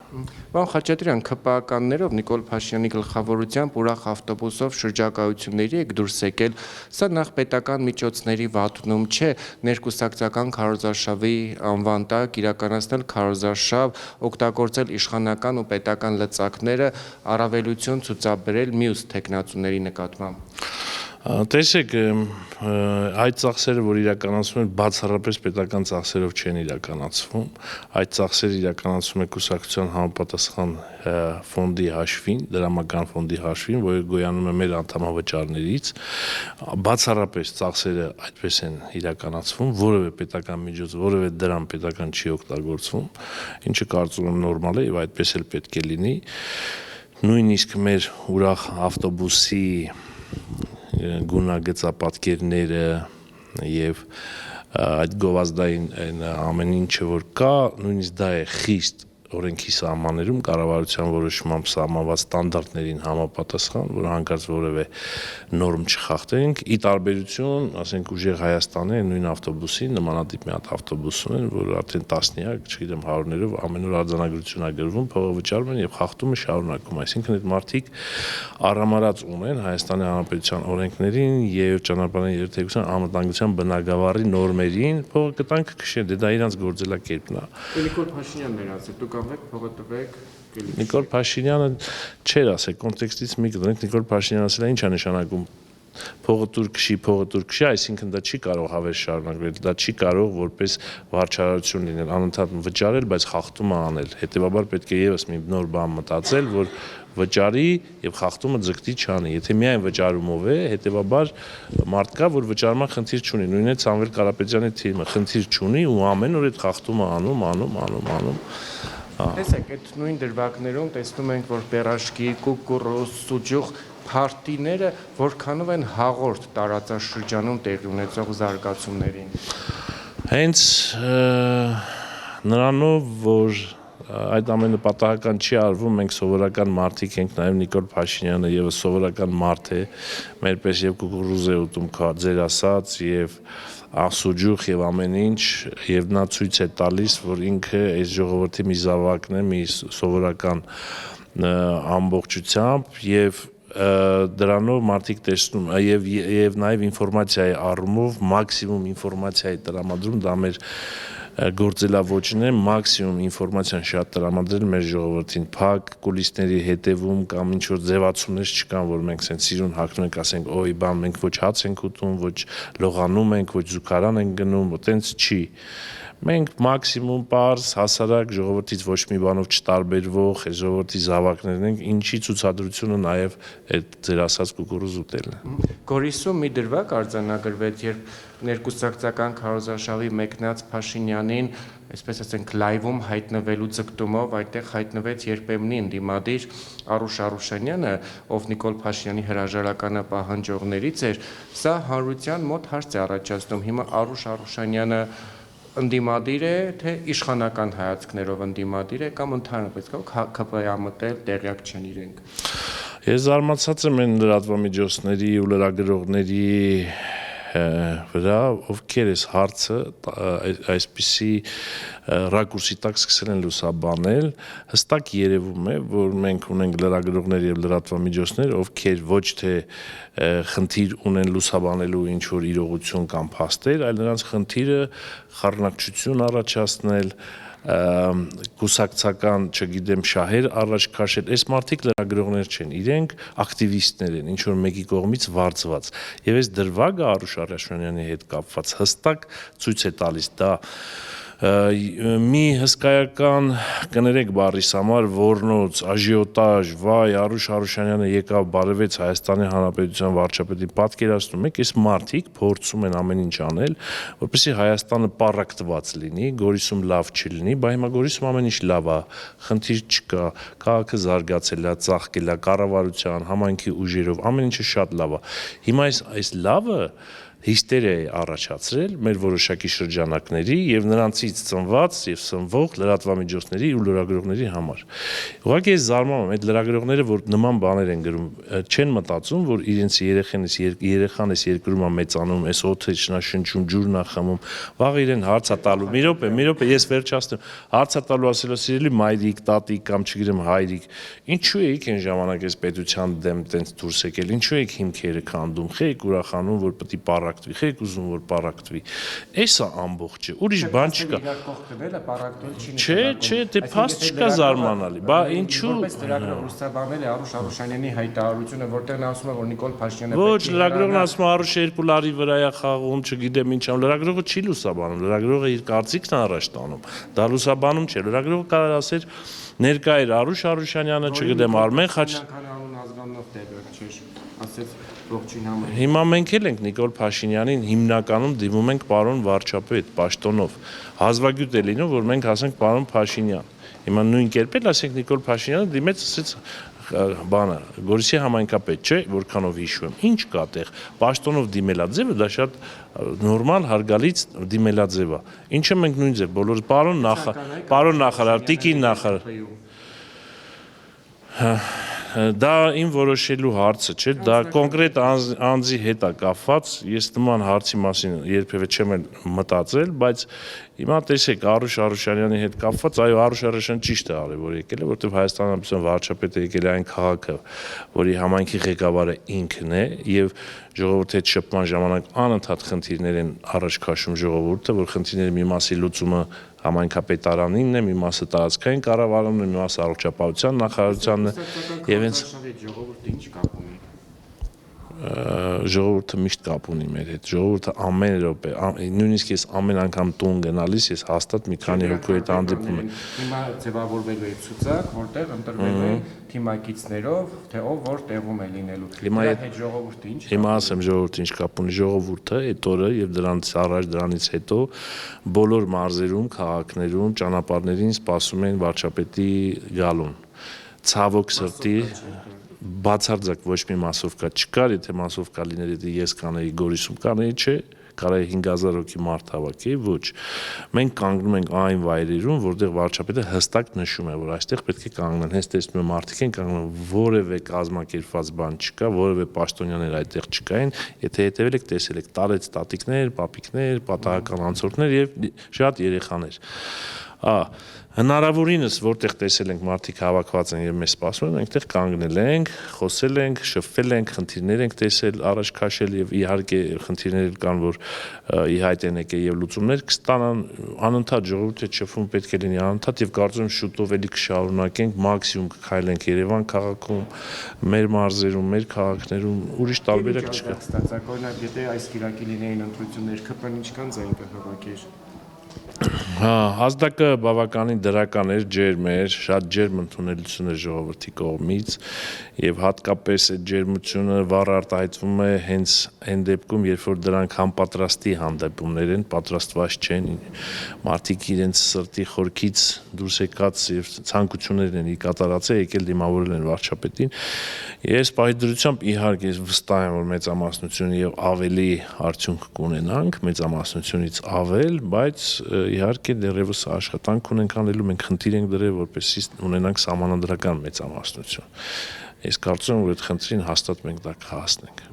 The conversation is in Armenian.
Պարոն Խաչատրյան, ՔՊԱ-ականներով Նիկոլ Փաշինյանի գլխավորությամբ ուրախ ավտոբուսով շրջակայությունների եք դուրս եկել, սա նախ պետական միջոցների վատնում չէ, ներկուսակցական քարոզարշավի անվան տակ իրականացնել քարոզարշավ, օգտագործել իշխանական ու պետական լծակները, առավելություն ցուցաբերել մյուս թեկնածուների նկատմամբ։ Տեսեք, այդ ծախսերը, որ իրականացվում են, բացառապես պետական ծախսերով չեն իրականացվում, այդ ծախսերը իրականացվում է կուսակցության համապատասխան ֆոնդի հաշվին, դրամական ֆոնդի հաշվին, որը գոյանում է մեր անդամավճարներից, բացառապես ծախսերը այդպես են իրականացվում, որևէ պետական միջոց, որևէ դրամ պետական չի օգտագործվում, ինչը կարծում եմ նորմալ է եւ այդպես էլ պետք է լինի, նույնիսկ մեր ուրախ ավտոբուսի գունագծապատկերները եւ այդ գովազդային ամեն ինչը որ կա, նույնիսկ դա է խիստ օրենքի սահմաններում կառավարության որոշմամբ սահմանված ստանդարտներին համապատասխան, որ հանկարծ որևէ նորմ չխախտենք, ի տարբերություն, ասենք ուժեղ Հայաստանի նույն ավտոբուսի նմանատիպ մի հատ ավտոբուս ունեն, որ արդեն տասնյակ, չգիտեմ, հարյուրներով ամեն օր արձանագրություն է գրվում, փողը վճարում են եւ խախտումը շարունակում, այսինքն այդ մարդիկ արամարած ունեն Հայաստանի Հանրապետության օրենքներին եւ ճանապարհային երթևեկության անվտանգության բնագավառի նորմերին, փողը կտանք քշեն, դա իրանց գործելակերպն է։ Նիկոլ Փաշինյանն էր ասել, դուք ամեն փողը տվեք։ Նիկոլ Փաշինյանը չէր ասել, կոնտեքստից մի կդնենք, Նիկոլ Փաշինյանը ասել է, ինչ է նշանակում փողը տուր քշի, այսինքն դա չի կարող հավեր շարունակվել, դա չի կարող որպես վարչարարություն լինել, անընդհատ վճարել, բայց խախտումը անել։ Հետևաբար պետք է եւս մի նոր բան մտածել, որ վճարի եւ խախտումը ձգտի չանի։ Եթե միայն վճարումով է, հետևաբար մարդ կա, որ վճարման խնդիր չունի, նույնն է Սամվել Կարապետյանի թիմը, խնդիր չունի ու ամեն օր այդ խախտումը անում։ Տեսեք, այդ նույն դրվագներում տեսնում ենք, որ պերաշկի, կուկուռուզ, սուջուխ փարտիները որքանով են հաղորդ տարածաշրջանում տեղի ունեցող զարգացումներին։ Հենց նրանով, որ այդ ամենը պատահական չի արվում, մենք սովորական մարդիկ ենք, նաև Նիկոլ Փաշինյանը եւս սովորական մարդ է, մերպես եւ կուկուռուզ է ուտում, ձեր ասած, եւ սուջուխ եւ ամեն ինչ, եւ նա ցույց է տալիս, որ ինքը այս ժողովրդի մի զավակն է, մի սովորական ամբողջությամբ եւ դրանով մարդիկ տեսնում եւ նաեւ ինֆորմացիայի առումով մաքսիմում ինֆորմացիայի տրամադրում դա մեր գործելավոճն է, մաքսիմում ինֆորմացիան շատ տրամադրել մեր ժողովրդին, փակ կուլիսների հետևում կամ ինչ որ ձևացումներ չկան, որ մենք սենց սիրուն հագնում ենք, ասենք, օй, բան, մենք ոչ հաց ենք ուտում, ոչ լողանում ենք, ոչ զուգարան ենք գնում, այտենց չի։ Մենք մաքսիմում պարզ, հասարակ ժողովրդից ոչ մի բանով չտարբերվող, այս ժողովրդի զավակներն ենք, ինչի ցուցադրությունը նաև այդ ձեր ասած կուկուռուզ ուտելն է։ Գորիսում մի դրվագ արձանագրվեց, երբ ներկուսակցական քարոզարշավի մեկնած Փաշինյանին, այսպես ասենք, լայվում հայտնվելու ձգտումով այդտեղ հայտնվեց երբեմնի ընդդիմադիր Արուշ Արուշանյանը, ով Նիկոլ Փաշինյանի հրաժարականը պահանջողներից էր, սա հանրության մոտ հարց է առաջացնում, հիմա Արուշ Արուշանյանը ընդդիմադիր է, թե իշխանական հայացքներով ընդդիմադիր է կամ ընդհանրապես ՔՊ-ը մտել տեղյակ չեն իրենք։ Ես զարմացած եմ այն լրատվամիջոցների ու լրագրողների վրա, ովքեր այս հարցը այսպիսի ռակուրսի տակ սկսել են լուսաբանել, հստակ երևում է, որ մենք ունենք լրագրողներ եւ լրատվամիջոցներ, ովքեր ոչ թե խնդիր ունեն լուսաբանելու ինչ որ իրողություն կամ փաստեր, այլ նրանց խնդիրը խառնակցություն առաջացնել, կուսակցական, չգիտեմ, շահեր առաջ քաշել, այս մարդիկ լրագրողներ չեն, իրենք ակտիվիստներ են, ինչ որ մեկի կողմից վարձված։ Եվ այս դրվագը Արուշ Արուշանյանի հետ կապված հստակ ցույց է տալիս դա մի հսկայական կներեք բառիս համար ոռնոց, աժիոտաժ, վայ, Արուշ Արուշանյանը եկավ բարևեց Հայաստանի Հանրապետության վարչապետին, պատկերացնում եք, այս մարդիկ փորձում են ամեն ինչ անել, որպեսզի Հայաստանը պառակտված լինի, Գորիսում լավ չլինի, բայց հիմա Գորիսում ամեն ինչ լավ է, խնդիր չկա, քաղաքը զարգացել է, ծաղկել է, կառավարության, համայնքի ուժերով, ամեն ինչը շատ լավ է։ Հիմա այս լավը հիստերիա է առաջացրել մեր որոշակի շրջանակների եւ նրանցից ծնված եւ սնվող լրատվամիջոցների ու լրագրողների համար։ Ուղղակի ես զարմանում եմ, այդ լրագրողները, որ նման բաներ են գրում, չեն մտածում, որ իրենց երեխան էս երկրում է մեծանում, էս օդը շնչում, ջուրն է խմում, վաղ իրեն հարց է տալու։ Մի րոպե, ես վերջացնեմ։ Հարց է տալու ասելով սիրելի մայրիկ, տատիկ կամ չգիտեմ հայրիկ, ինչու եք այն ժամանակ այս պետության դեմ տենց դուրս եկել, ինչու եք հիմքերը քանդում, խեք ուրախանում, որ պետք է պարակտվի, խեք ուզում որ պարակտվի։ Էսա ամբողջը, ուրիշ բան չկա։ Չէ, դե փաստ չկա զարմանալի։ Բա ինչու։ Լրագրող Ռուսաբանել է Արուշ Արուշանյանի հայտարարությունը, որտեղ նա ասում է, որ Նիկոլ Փաշինյանը Ոչ, լրագրողն ասում է Արուշը 2 լարի վրա է խաղում, չգիտեմ ինչ ամ, լրագրողը չի լուսաբանում, լրագրողը իր կարծիքն է առաջ տանում։ Դա լուսաբանում չէ, լրագրողը կարող ասեր ներկա էր Արուշ Արուշանյանը, չգիտեմ Արմեն Հիմա մենք էլ ենք Նիկոլ Փաշինյանին հիմնականում դիմում ենք պարոն վարչապետ, պաշտոնով։ Հազվագյուտ է լինում, որ մենք ասենք պարոն Փաշինյան։ Հիմա նույն կերպ էլ ասենք Նիկոլ Փաշինյանը դիմեց ասեց բանը, Գորիսի համայնքապետ, չէ, որքանով հիշում եմ։ Ինչ կա տեղ, պաշտոնով դիմելաձևը դա շատ նորմալ, հարգալից դիմելաձև է։ Ինչը մենք նույն ձև բոլորը պարոն նախարար, տիկին նախարար։ Դա իմ որոշելու հարցը չէ, դա կոնկրետ անձի հետ է կապված, ես նման հարցի մասին երբևէ չեմ մտածել, բայց հիմա տեսեք Արուշ Արուշանյանի հետ կապված, այո, Արուշ Արուշյանը ճիշտ է արել, որ եկել է, որտեղ Հայաստանի Հանրապետության վարչապետը եկել է այն քաղաքը, որի համայնքի ղեկավարը ինքն է, եւ ժողովրդի հետ շփման ժամանակ անընդհատ խնդիրներ են առաջ քաշում ժողովուրդը, որ խնդիրների մի մասի լուծումը համայնքապետարանինն է, մի մասը տարածքային կառավարումն է, մի մասը առողջապահության նախարարությանն է, եւ հենց ժողովուրդը ինչ կապ ունի։ Ժողովուրդը միշտ կապ ունի մեր հետ, ժողովուրդը ամեն րոպե, նույնիսկ ես ամեն անգամ տուն գնալիս, ես հաստատ մի քանի հոգու հետ հանդիպում եմ։ Հիմա ձևավորվելու է ցուցակ, որտեղ ընտրվելու են թիմակիցներով, թե ով որ տեղում է լինելու։ Հիմա այդ ժողովուրդը ինչ։ Հիմա ասեմ ժողովուրդը ինչ կապ ունի, ժողովուրդը այդ օրը եւ դրանից առաջ դրանից հետո բոլոր մարզերում, քաղաքներում, ճանապարհներին սպասում են վարչապետի գալուն։ Ցավոք սրտի բացարձակ ոչ մի մասովկա չկար, եթե մասովկա լիներ, եթե ես կանեի Գորիսում կանեի, չէ, կարելի 5000 հոգի մարդ հավաքեի, ոչ։ Մենք կանգնում ենք այն վայրերում, որտեղ վարչապետը հստակ նշում է, որ այստեղ պետք է կանգնեն, հենց տեսնում եմ մարդիկ են կանգնում, որևէ կազմակերպված բան չկա, որևէ պաշտոնյաներ այդտեղ չկային, եթե հետևել եք, տեսել եք տարեց տատիկներ, պապիկներ, պատահական անցորդներ եւ շատ երեխաներ։ Հնարավորինս որտեղ տեսել ենք մարդիկ հավաքված են եւ մեզ սպասում են, այնտեղ կանգնել ենք, խոսել ենք, շփվել ենք, խնդիրներ ենք տեսել, առաջ քաշել եւ իհարկե խնդիրներ կան, որ ի հայտ են եկել եւ լուծումներ կստանան, անընդհատ ժողովուրդը շփվում պետք է լինի անընդհատ եւ կարծում եմ շուտով էլի կշարունակենք, մաքսիմում կքայլենք Երևան քաղաքում, մեր մարզերում, մեր քաղաքներում, ուրիշ տարբերակ չկա։ Ստացակորնակ եթե այս կիրակի լինեին ընտրություններ, ԿՊ-ն ինչքան ձայն կհավաքեր։ Ազդակը բավականին դրական էր, ջերմ էր, շատ ջերմ ընդունելություն էր ժողովրդի կողմից եւ հատկապես այդ ջերմությունը վառ արտահայտվում է հենց այն դեպքում, երբ որ դրանք համապատրաստի հանդիպումներ են, պատրաստված չեն, մարդիկ իրենց սրտի խորքից դուրս եկած եւ ցանկություններն են կատարածել, եկել դիմավորել են վարչապետին։ Ես պահիդրությամբ իհարկե վստահ եմ, որ մեծամասնությունը եւ ավելի արդյունք կունենանք, մեծամասնությունից ավել, բայց իհարկե դեռևս աշխատանք ունենք անելու, մենք խնդիր ենք դրել, որպեսզի ունենանք սահմանադրական մեծամասնություն։ Ես կարծում եմ, որ այդ խնդրին հաստատ մենք դա կհասնենք։